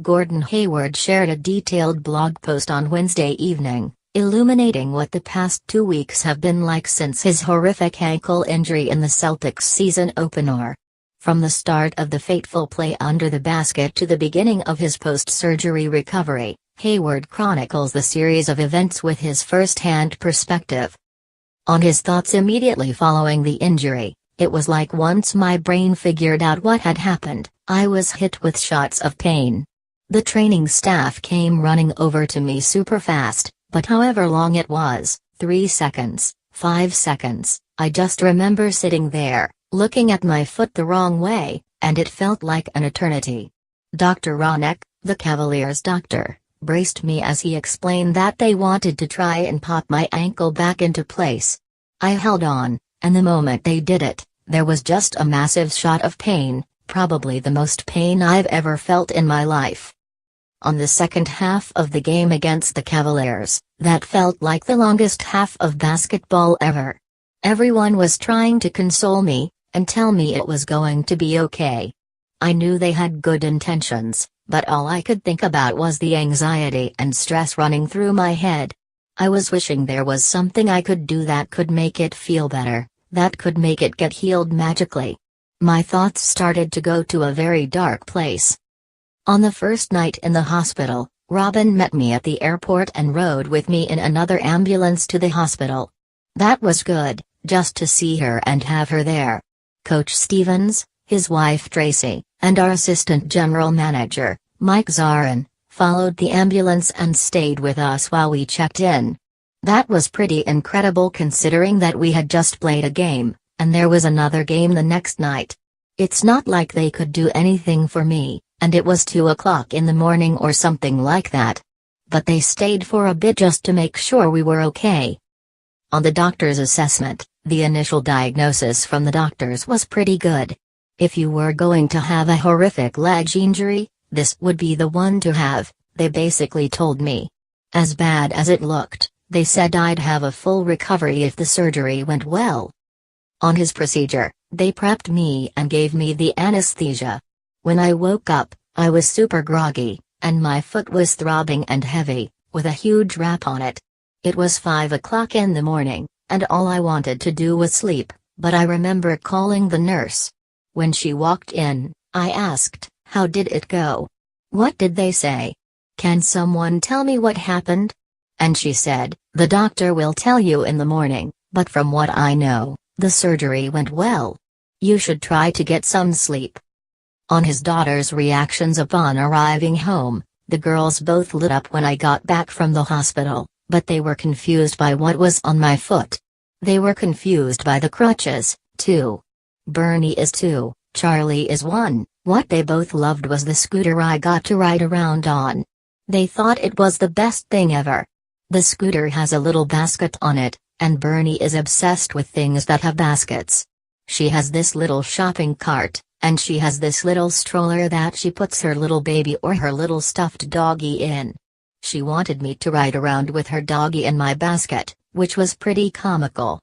Gordon Hayward shared a detailed blog post on Wednesday evening, illuminating what the past 2 weeks have been like since his horrific ankle injury in the Celtics season opener. From the start of the fateful play under the basket to the beginning of his post-surgery recovery, Hayward chronicles the series of events with his first-hand perspective. On his thoughts immediately following the injury, it was like once my brain figured out what had happened, I was hit with shots of pain. The training staff came running over to me super fast, but however long it was, 3 seconds, 5 seconds, I just remember sitting there, looking at my foot the wrong way, and it felt like an eternity. Dr. Ronek, the Cavaliers' doctor, braced me as he explained that they wanted to try and pop my ankle back into place. I held on, and the moment they did it, there was just a massive shot of pain, probably the most pain I've ever felt in my life. On the second half of the game against the Cavaliers, that felt like the longest half of basketball ever. Everyone was trying to console me, and tell me it was going to be okay. I knew they had good intentions, but all I could think about was the anxiety and stress running through my head. I was wishing there was something I could do that could make it feel better, that could make it get healed magically. My thoughts started to go to a very dark place. On the first night in the hospital, Robin met me at the airport and rode with me in another ambulance to the hospital. That was good, just to see her and have her there. Coach Stevens, his wife Tracy, and our assistant general manager, Mike Zarin, followed the ambulance and stayed with us while we checked in. That was pretty incredible considering that we had just played a game, and there was another game the next night. It's not like they could do anything for me, and it was 2 o'clock in the morning or something like that. But they stayed for a bit just to make sure we were okay. On the doctor's assessment, the initial diagnosis from the doctors was pretty good. If you were going to have a horrific leg injury, this would be the one to have, they basically told me. As bad as it looked, they said I'd have a full recovery if the surgery went well. On his procedure, they prepped me and gave me the anesthesia. When I woke up, I was super groggy, and my foot was throbbing and heavy, with a huge wrap on it. It was 5 o'clock in the morning, and all I wanted to do was sleep, but I remember calling the nurse. When she walked in, I asked, "How did it go? What did they say? Can someone tell me what happened?" And she said, "The doctor will tell you in the morning, but from what I know, the surgery went well. You should try to get some sleep." On his daughter's reactions upon arriving home, the girls both lit up when I got back from the hospital, but they were confused by what was on my foot. They were confused by the crutches, too. Bernie is 2, Charlie is 1, what they both loved was the scooter I got to ride around on. They thought it was the best thing ever. The scooter has a little basket on it, and Bernie is obsessed with things that have baskets. She has this little shopping cart, and she has this little stroller that she puts her little baby or her little stuffed doggy in. She wanted me to ride around with her doggy in my basket, which was pretty comical.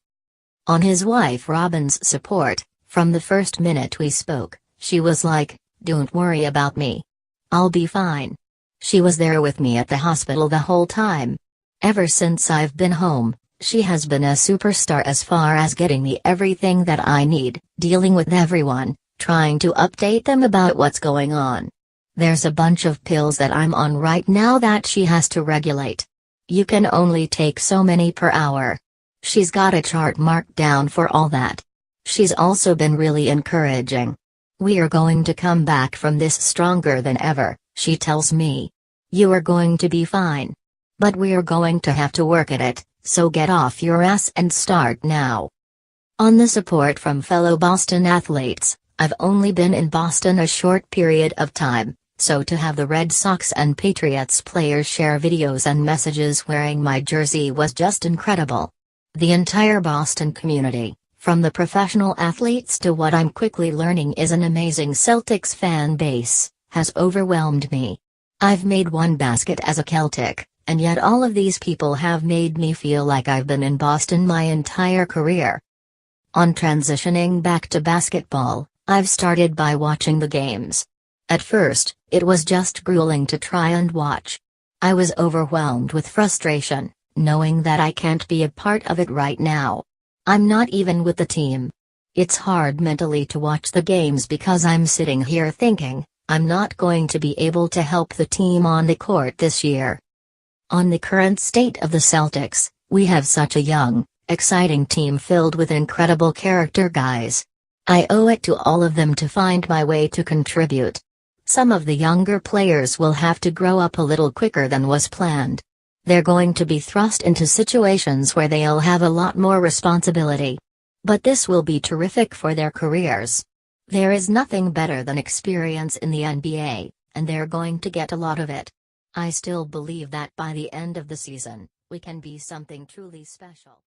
On his wife Robin's support, from the first minute we spoke, she was like, "Don't worry about me. I'll be fine." She was there with me at the hospital the whole time. Ever since I've been home, she has been a superstar as far as getting me everything that I need, dealing with everyone, trying to update them about what's going on. There's a bunch of pills that I'm on right now that she has to regulate. You can only take so many per hour. She's got a chart marked down for all that. She's also been really encouraging. "We're going to come back from this stronger than ever," she tells me. "You are going to be fine. But we're going to have to work at it, so get off your ass and start now." On the support from fellow Boston athletes, I've only been in Boston a short period of time, so to have the Red Sox and Patriots players share videos and messages wearing my jersey was just incredible. The entire Boston community, from the professional athletes to what I'm quickly learning is an amazing Celtics fan base, has overwhelmed me. I've made one basket as a Celtic, and yet all of these people have made me feel like I've been in Boston my entire career. On transitioning back to basketball, I've started by watching the games. At first, It was just grueling to try and watch. I was overwhelmed with frustration, knowing that I can't be a part of it right now. I'm not even with the team. It's hard mentally to watch the games because I'm sitting here thinking, I'm not going to be able to help the team on the court this year. On the current state of the Celtics, we have such a young, exciting team filled with incredible character guys. I owe it to all of them to find my way to contribute. Some of the younger players will have to grow up a little quicker than was planned. They're going to be thrust into situations where they'll have a lot more responsibility. But this will be terrific for their careers. There is nothing better than experience in the NBA, and they're going to get a lot of it. I still believe that by the end of the season, we can be something truly special.